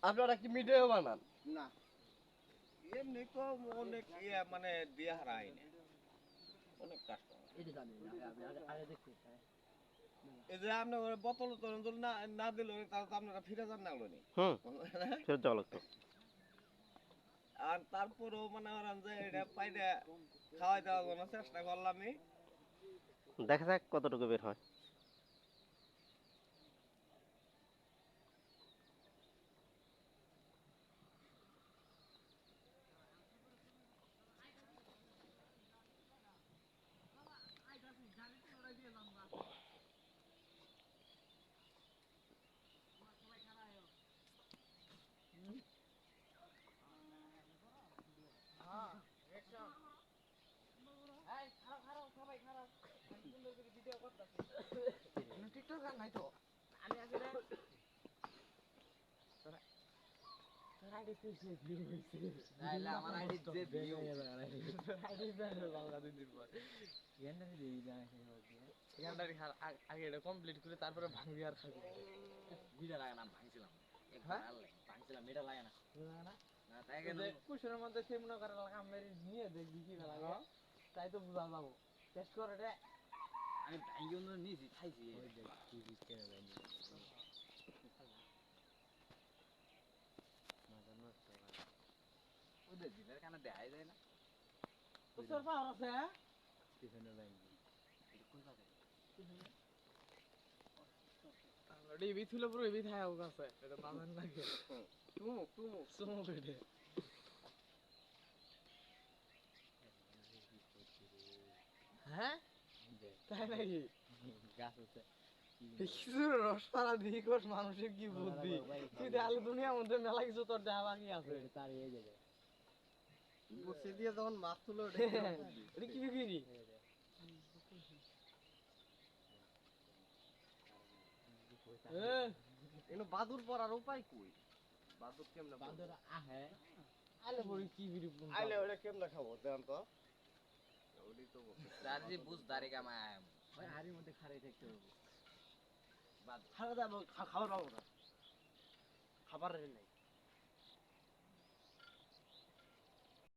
আপনারা কি ভিডিও বানান? না এমনি তো অনেক মানে দিয়ে হারাই না অনেক কাস্টমার এই যে আপনি বোতল তোরণ না না দিল তাহলে তো আপনারা ফিরে যান না ওগুলো ফেরত যাওয়া লাগতো। আর তারপরেও মনে করেন যে এটা পাইলে খাওয়াই দেওয়ার জন্য চেষ্টা করলামই। দেখা যাক কতটুকু বের হয়। আগে এটা কমপ্লিট করে তারপরে ভাঙবি আর খাবি বিড়া লাগে না ভাঙছিলাম একবার ভাঙছিলাম এটা লাগে না না তাই কেন কুশনের মধ্যে সেমন করে লাগা মেরে নিয়ে দেখবি কি লাগে তাই তো বুঝা যাবো টেস্ট করে রে আমি ভাঙিও না নিছি খাইছি ওই দেখ কি বিস্কে না ভাঙি মাথা নষ্ট করে ওদের দিলের কানে দেখাই যায় না তো তোর পাওয়ার আছে পিছনে ভাঙি কই পাবে ডিবি ছিল পুরো এবি থাকা আছে এটা বাজার লাগে সুমো বেটে হ্যাঁ তাই নাকি গাছ আছে কিছুর রস পাড়া দিয়ে কোস মানুষের কি বুদ্ধি তুই দেখালে দুনিয়ার মধ্যে মেলা কিছু তোর দেখা বাকি আছে তার এই জায়গা বসে দিয়ে যখন মাছ তুলো এটা কি বিক্রি এগুলো বাদুর পড়ার উপায় কই বাদুর কেমনে বাদর আহে আলে বড় কি বিড়ি আইলে ওটা কেমনে খাবো দেন তো ওটাই তো দাদি বুঝ দাড়ি কামায় ওই হাড়ির মধ্যে খাড়াই থাকতে হবে খাওয়া দাওয়া খাবার পাবো না খাবারের নাই